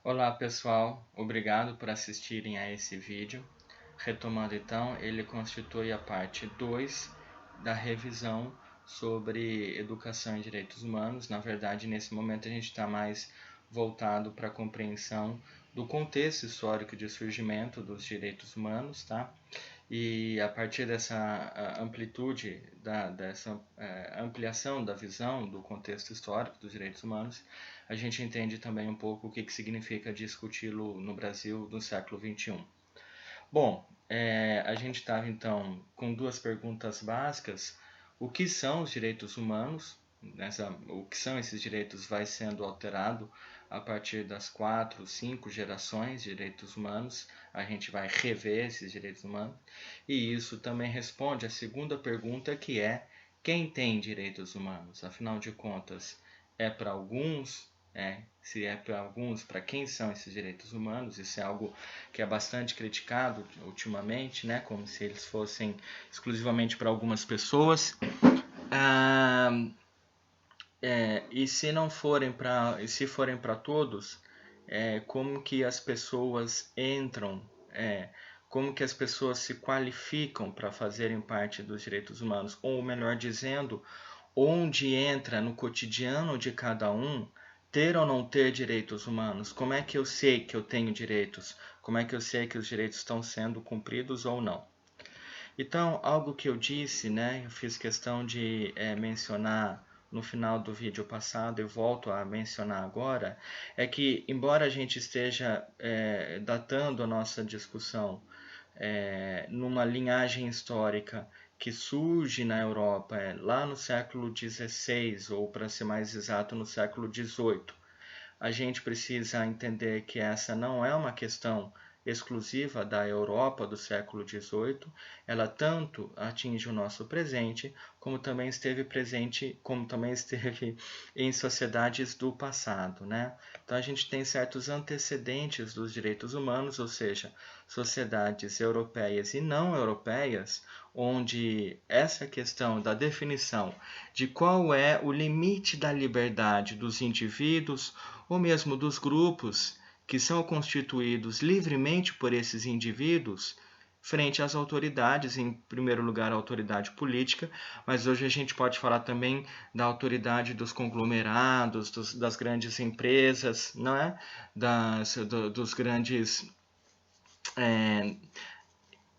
Olá pessoal, obrigado por assistirem a esse vídeo. Retomando então, ele constitui a parte 2 da revisão sobre educação e direitos humanos. Na verdade, nesse momento a gente está mais voltado para a compreensão do contexto histórico de surgimento dos direitos humanos, tá? E a partir dessa amplitude, dessa ampliação da visão do contexto histórico dos direitos humanos, a gente entende também um pouco o que significa discuti-lo no Brasil do século XXI. Bom, a gente estava então com duas perguntas básicas. O que são os direitos humanos? O que são esses direitos vai sendo alterado a partir das 4, 5 gerações de direitos humanos. A gente vai rever esses direitos humanos. E isso também responde à segunda pergunta, que é: quem tem direitos humanos? Afinal de contas, é para alguns? Se é para alguns, para quem são esses direitos humanos? Isso é algo que é bastante criticado ultimamente, né? Como se eles fossem exclusivamente para algumas pessoas. E se não forem para, se forem para todos, como que as pessoas entram, como que as pessoas se qualificam para fazerem parte dos direitos humanos? Ou melhor dizendo, onde entra no cotidiano de cada um ter ou não ter direitos humanos? Como é que eu sei que eu tenho direitos? Como é que eu sei que os direitos estão sendo cumpridos ou não? Então, algo que eu disse, né, eu fiz questão de mencionar no final do vídeo passado, eu volto a mencionar agora, é que, embora a gente esteja datando a nossa discussão numa linhagem histórica que surge na Europa lá no século XVI, ou para ser mais exato, no século XVIII, a gente precisa entender que essa não é uma questão exclusiva da Europa do século XVIII, ela tanto atinge o nosso presente, como também esteve presente, como também esteve em sociedades do passado, né? Então a gente tem certos antecedentes dos direitos humanos, ou seja, sociedades europeias e não europeias, onde essa questão da definição de qual é o limite da liberdade dos indivíduos ou mesmo dos grupos que são constituídos livremente por esses indivíduos frente às autoridades, em primeiro lugar a autoridade política, mas hoje a gente pode falar também da autoridade dos conglomerados, das grandes empresas, não é? Dos grandes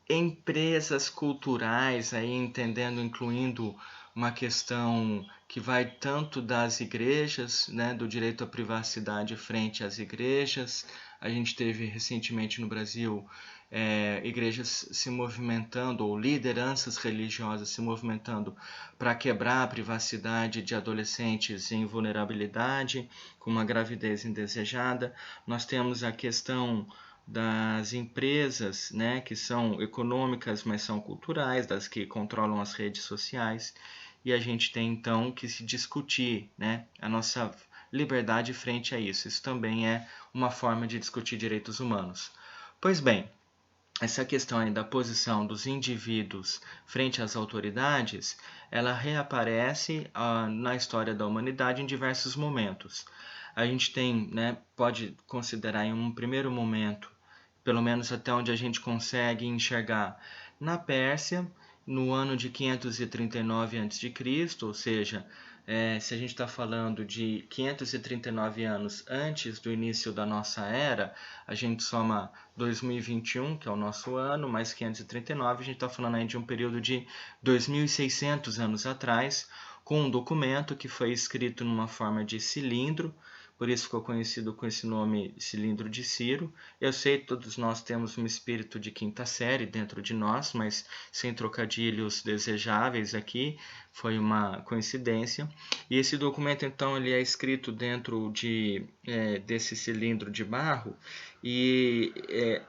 empresas culturais, aí entendendo, incluindo uma questão que vai tanto das igrejas, né, do direito à privacidade frente às igrejas. A gente teve recentemente no Brasil igrejas se movimentando, ou lideranças religiosas se movimentando para quebrar a privacidade de adolescentes em vulnerabilidade, com uma gravidez indesejada. Nós temos a questão das empresas, né, que são econômicas, mas são culturais, das que controlam as redes sociais, e a gente tem então que se discutir, né, a nossa liberdade frente a isso. Isso também é uma forma de discutir direitos humanos. Pois bem, essa questão aí da posição dos indivíduos frente às autoridades, ela reaparece na história da humanidade em diversos momentos. A gente tem, né, pode considerar em um primeiro momento, pelo menos até onde a gente consegue enxergar, na Pérsia, no ano de 539 a.C., ou seja, se a gente está falando de 539 anos antes do início da nossa era, a gente soma 2021, que é o nosso ano, mais 539, a gente está falando aí de um período de 2.600 anos atrás, com um documento que foi escrito numa forma de cilindro, por isso ficou conhecido com esse nome, Cilindro de Ciro. Eu sei que todos nós temos um espírito de quinta série dentro de nós, mas sem trocadilhos desejáveis aqui, foi uma coincidência. E esse documento, então, ele é escrito dentro desse cilindro de barro, e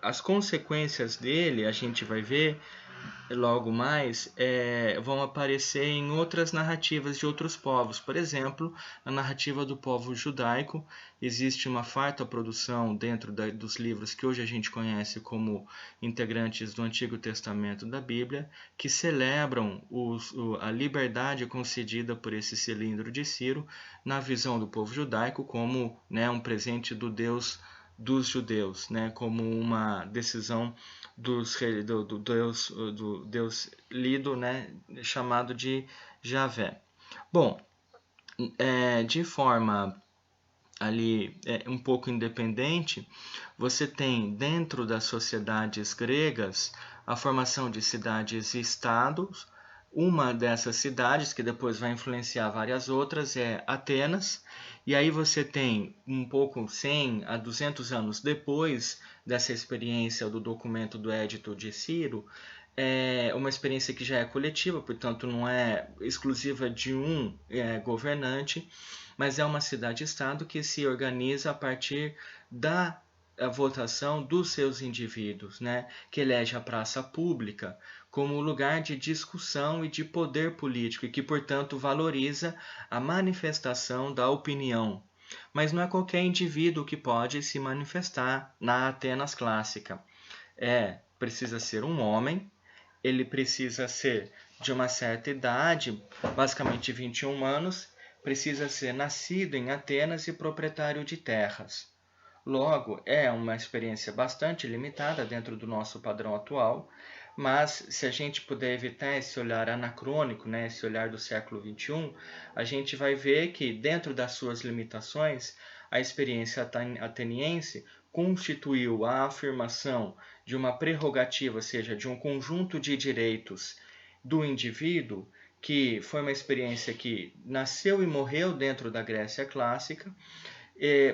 as consequências dele, a gente vai ver logo mais, vão aparecer em outras narrativas de outros povos. Por exemplo, na narrativa do povo judaico, existe uma farta produção dentro dos livros que hoje a gente conhece como integrantes do Antigo Testamento da Bíblia, que celebram a liberdade concedida por esse cilindro de Ciro, na visão do povo judaico, como, né, um presente do Deus dos judeus, né, como uma decisão do Deus lido, né, chamado de Javé. Bom, de forma ali um pouco independente, você tem dentro das sociedades gregas a formação de cidades e estados. Uma dessas cidades, que depois vai influenciar várias outras, é Atenas. E aí você tem um pouco 100 a 200 anos depois dessa experiência do documento do Édito de Ciro, é uma experiência que já é coletiva, portanto não é exclusiva de um governante, mas é uma cidade-estado que se organiza a partir da votação dos seus indivíduos, né? Que elege a praça pública como lugar de discussão e de poder político e que, portanto, valoriza a manifestação da opinião. Mas não é qualquer indivíduo que pode se manifestar na Atenas clássica. Precisa ser um homem, ele precisa ser de uma certa idade, basicamente 21 anos, precisa ser nascido em Atenas e proprietário de terras. Logo, é uma experiência bastante limitada dentro do nosso padrão atual, mas se a gente puder evitar esse olhar anacrônico, né, esse olhar do século XXI, a gente vai ver que, dentro das suas limitações, a experiência ateniense constituiu a afirmação de uma prerrogativa, ou seja, de um conjunto de direitos do indivíduo, que foi uma experiência que nasceu e morreu dentro da Grécia clássica,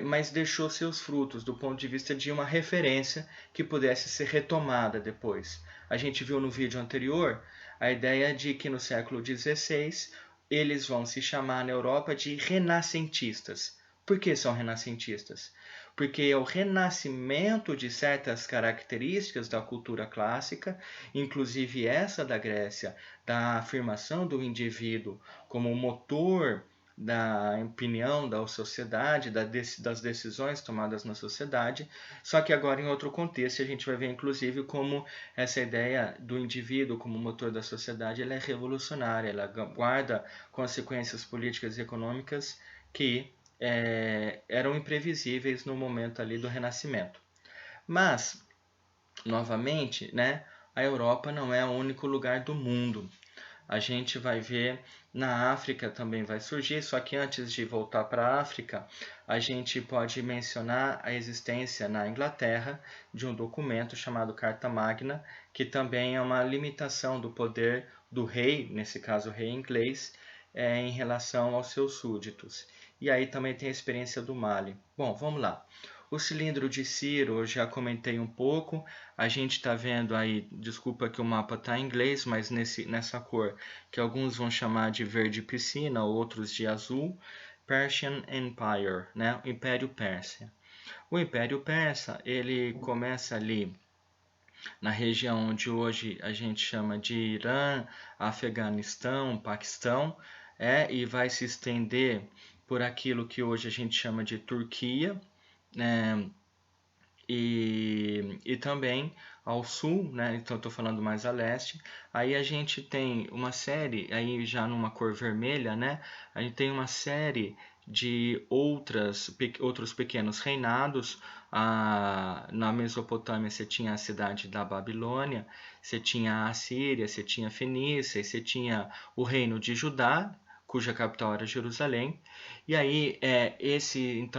mas deixou seus frutos do ponto de vista de uma referência que pudesse ser retomada depois. A gente viu no vídeo anterior a ideia de que no século XVI eles vão se chamar na Europa de renascentistas. Por que são renascentistas? Porque é o renascimento de certas características da cultura clássica, inclusive essa da Grécia, da afirmação do indivíduo como motor da opinião da sociedade, das decisões tomadas na sociedade, só que agora em outro contexto a gente vai ver inclusive como essa ideia do indivíduo como motor da sociedade ela é revolucionária, ela guarda consequências políticas e econômicas que eram imprevisíveis no momento ali do Renascimento. Mas, novamente, né, a Europa não é o único lugar do mundo. A gente vai ver na África também vai surgir, só que antes de voltar para a África, a gente pode mencionar a existência na Inglaterra de um documento chamado Carta Magna, que também é uma limitação do poder do rei, nesse caso o rei inglês, em relação aos seus súditos. E aí também tem a experiência do Mali. Bom, vamos lá. O cilindro de Ciro, eu já comentei um pouco. A gente está vendo aí, desculpa que o mapa está em inglês, mas nessa cor, que alguns vão chamar de verde piscina, outros de azul, Persian Empire, né? O Império Persa. O Império Persa, ele começa ali na região onde hoje a gente chama de Irã, Afeganistão, Paquistão, e vai se estender por aquilo que hoje a gente chama de Turquia, e também ao sul, né? Então estou falando mais a leste. Aí a gente tem uma série, aí já numa cor vermelha, né? A gente tem uma série de outros pequenos reinados. Na Mesopotâmia você tinha a cidade da Babilônia, você tinha a Assíria, você tinha a Fenícia, você tinha o reino de Judá, cuja capital era Jerusalém. E aí esse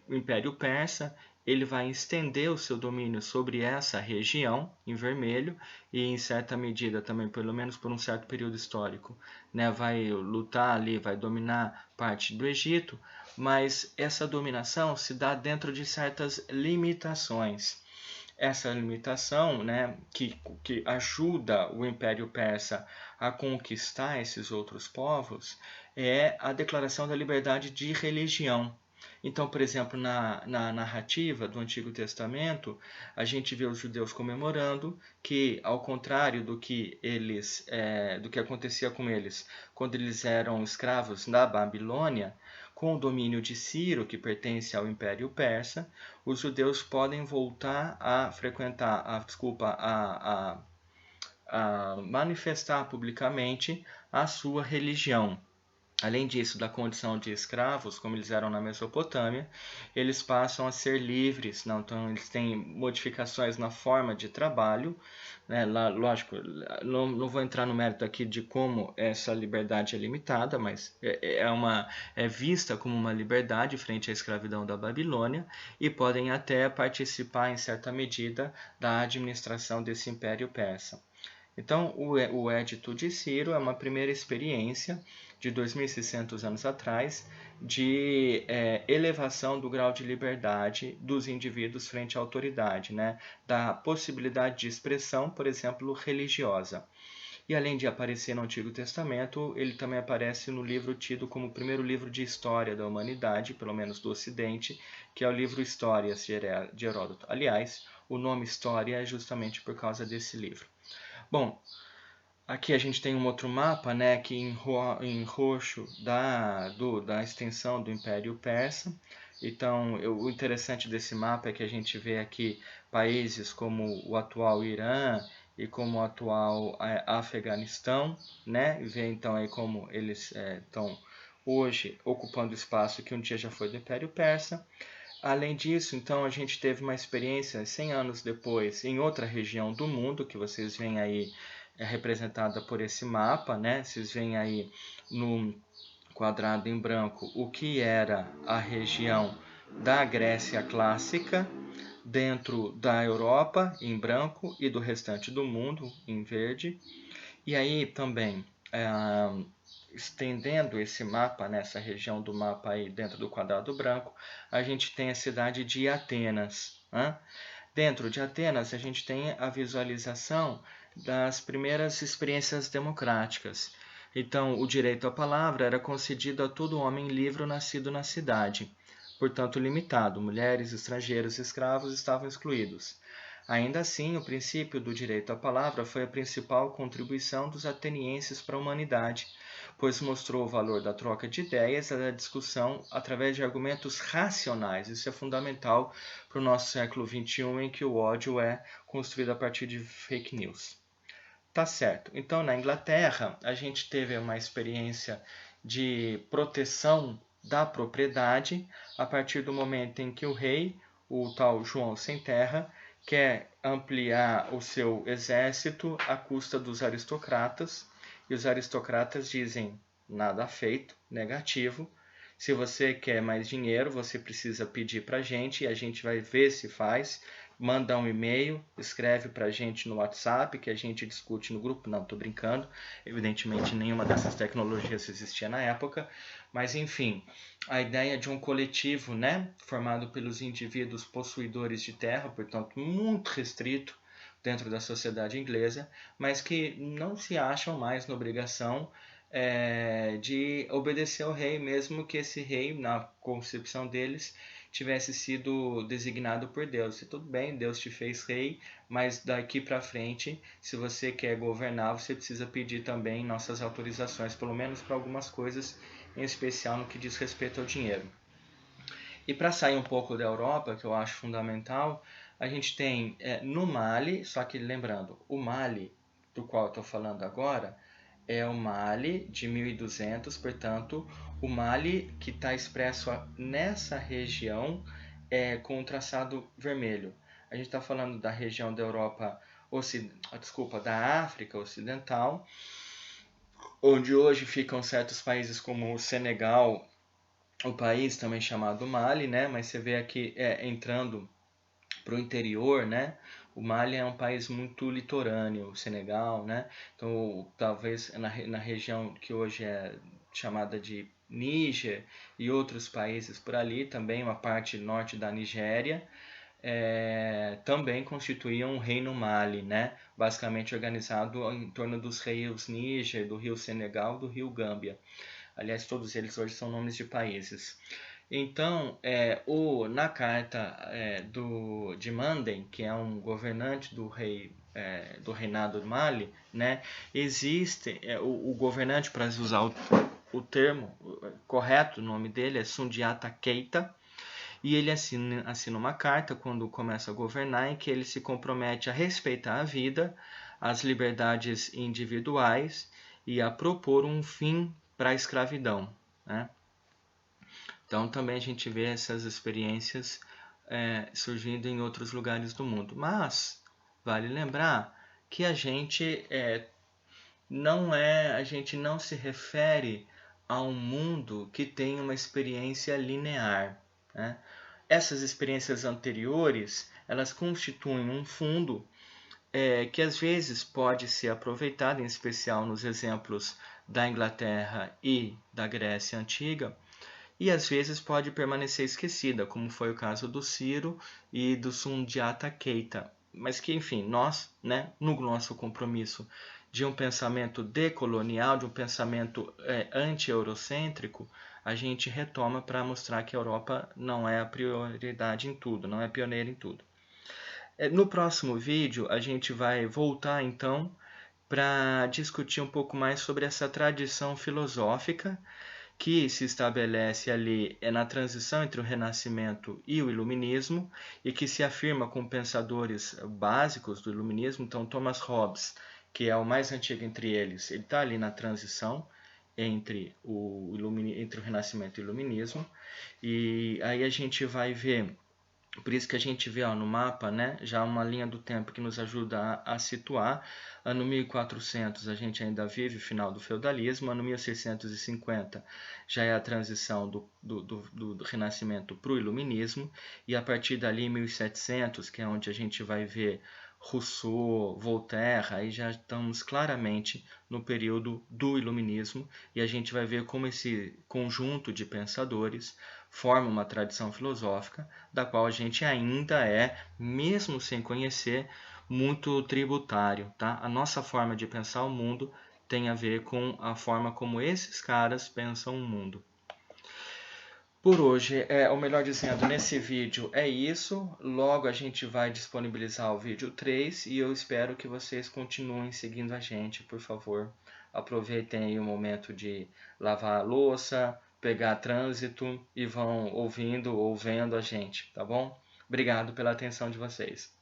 Império Persa ele vai estender o seu domínio sobre essa região, em vermelho, e em certa medida também, pelo menos por um certo período histórico, né, vai lutar ali, vai dominar parte do Egito, mas essa dominação se dá dentro de certas limitações. Essa limitação, né, que ajuda o Império Persa a conquistar esses outros povos, é a declaração da liberdade de religião. Então, por exemplo, na narrativa do Antigo Testamento, a gente vê os judeus comemorando que, ao contrário do que do que acontecia com eles quando eles eram escravos na Babilônia, com o domínio de Ciro, que pertence ao Império Persa, os judeus podem voltar a frequentar, a manifestar publicamente a sua religião. além disso, da condição de escravos, como eles eram na Mesopotâmia, eles passam a ser livres. Não? Então, eles têm modificações na forma de trabalho. Né? Lá, lógico, não vou entrar no mérito aqui de como essa liberdade é limitada, mas é vista como uma liberdade frente à escravidão da Babilônia e podem até participar, em certa medida, da administração desse Império Persa. Então, o Edito de Ciro é uma primeira experiência de 2.600 anos atrás de elevação do grau de liberdade dos indivíduos frente à autoridade, né? Da possibilidade de expressão, por exemplo, religiosa. E além de aparecer no Antigo Testamento, ele também aparece no livro tido como o primeiro livro de história da humanidade, pelo menos do Ocidente, que é o livro Histórias de Heródoto. Aliás, o nome História é justamente por causa desse livro. Bom, aqui a gente tem um outro mapa, né, aqui em roxo da extensão do Império Persa. Então, o interessante desse mapa é que a gente vê aqui países como o atual Irã e como o atual Afeganistão, né? E vê então aí como eles estão hoje ocupando o espaço que um dia já foi do Império Persa. Além disso, então, a gente teve uma experiência 100 anos depois em outra região do mundo, que vocês veem aí representada por esse mapa, né? Vocês veem aí no quadrado em branco o que era a região da Grécia clássica, dentro da Europa em branco e do restante do mundo em verde. E aí também, estendendo esse mapa, nessa região do mapa aí dentro do quadrado branco, a gente tem a cidade de Atenas. Né? Dentro de Atenas, a gente tem a visualização das primeiras experiências democráticas. Então, o direito à palavra era concedido a todo homem livre nascido na cidade, portanto limitado. Mulheres, estrangeiros e escravos estavam excluídos. Ainda assim, o princípio do direito à palavra foi a principal contribuição dos atenienses para a humanidade, pois mostrou o valor da troca de ideias e da discussão através de argumentos racionais. Isso é fundamental para o nosso século XXI, em que o ódio é construído a partir de fake news. Tá certo. Então, na Inglaterra, a gente teve uma experiência de proteção da propriedade a partir do momento em que o rei, o tal João Sem Terra, quer ampliar o seu exército à custa dos aristocratas, e os aristocratas dizem nada feito, negativo. Se você quer mais dinheiro, você precisa pedir para a gente e a gente vai ver se faz. Manda um e-mail, escreve para a gente no WhatsApp, que a gente discute no grupo. Não, estou brincando. Evidentemente, nenhuma dessas tecnologias existia na época. Mas, enfim, a ideia de um coletivo, né, formado pelos indivíduos possuidores de terra, portanto, muito restrito dentro da sociedade inglesa, mas que não se acham mais na obrigação de obedecer ao rei, mesmo que esse rei, na concepção deles, tivesse sido designado por Deus. E tudo bem, Deus te fez rei, mas daqui para frente, se você quer governar, você precisa pedir também nossas autorizações, pelo menos para algumas coisas, em especial no que diz respeito ao dinheiro. E para sair um pouco da Europa, que eu acho fundamental, a gente tem no Mali, só que lembrando, o Mali do qual eu estou falando agora é o Mali de 1200, portanto, o Mali que está expresso nessa região com o traçado vermelho. A gente está falando da região da Europa, da África Ocidental, onde hoje ficam certos países como o Senegal, o país também chamado Mali, né? Mas você vê aqui entrando para o interior, né? O Mali é um país muito litorâneo, o Senegal, né? Então, talvez na região que hoje é chamada de Níger e outros países por ali, também uma parte norte da Nigéria, também constituíam um reino Mali, né? Basicamente organizado em torno dos rios Níger, do rio Senegal, do rio Gâmbia. Aliás, todos eles hoje são nomes de países. Então, na carta de Manden, que é um governante do reinado do Mali, né, existe o governante, para usar o termo correto, o nome dele é Sundiata Keita, e ele assina uma carta quando começa a governar, em que ele se compromete a respeitar a vida, as liberdades individuais e a propor um fim para a escravidão, né? Então também a gente vê essas experiências surgindo em outros lugares do mundo. Mas vale lembrar que a gente não se refere a um mundo que tem uma experiência linear, né? Essas experiências anteriores, elas constituem um fundo que às vezes pode ser aproveitado, em especial nos exemplos da Inglaterra e da Grécia Antiga, e às vezes pode permanecer esquecida, como foi o caso do Ciro e do Sundiata Keita. Mas que, enfim, nós, né, no nosso compromisso de um pensamento decolonial, de um pensamento anti-eurocêntrico, a gente retoma para mostrar que a Europa não é a prioridade em tudo, não é pioneira em tudo. No próximo vídeo, a gente vai voltar então para discutir um pouco mais sobre essa tradição filosófica que se estabelece ali na transição entre o Renascimento e o Iluminismo e que se afirma com pensadores básicos do Iluminismo. Então, Thomas Hobbes, que é o mais antigo entre eles, ele está ali na transição entre o Renascimento e o Iluminismo. E aí a gente vai ver, por isso que a gente vê no mapa, né, já uma linha do tempo que nos ajuda a situar. Ano 1400 a gente ainda vive o final do feudalismo, ano 1650 já é a transição do Renascimento para o Iluminismo, e a partir dali 1700, que é onde a gente vai ver Rousseau, Voltaire, aí já estamos claramente no período do Iluminismo, e a gente vai ver como esse conjunto de pensadores forma uma tradição filosófica da qual a gente ainda mesmo sem conhecer, muito tributário, tá? A nossa forma de pensar o mundo tem a ver com a forma como esses caras pensam o mundo. Por hoje, ou melhor dizendo, nesse vídeo é isso. Logo a gente vai disponibilizar o vídeo 3 e eu espero que vocês continuem seguindo a gente, por favor. Aproveitem aí o momento de lavar a louça, pegar trânsito e vão ouvindo ou vendo a gente, tá bom? Obrigado pela atenção de vocês.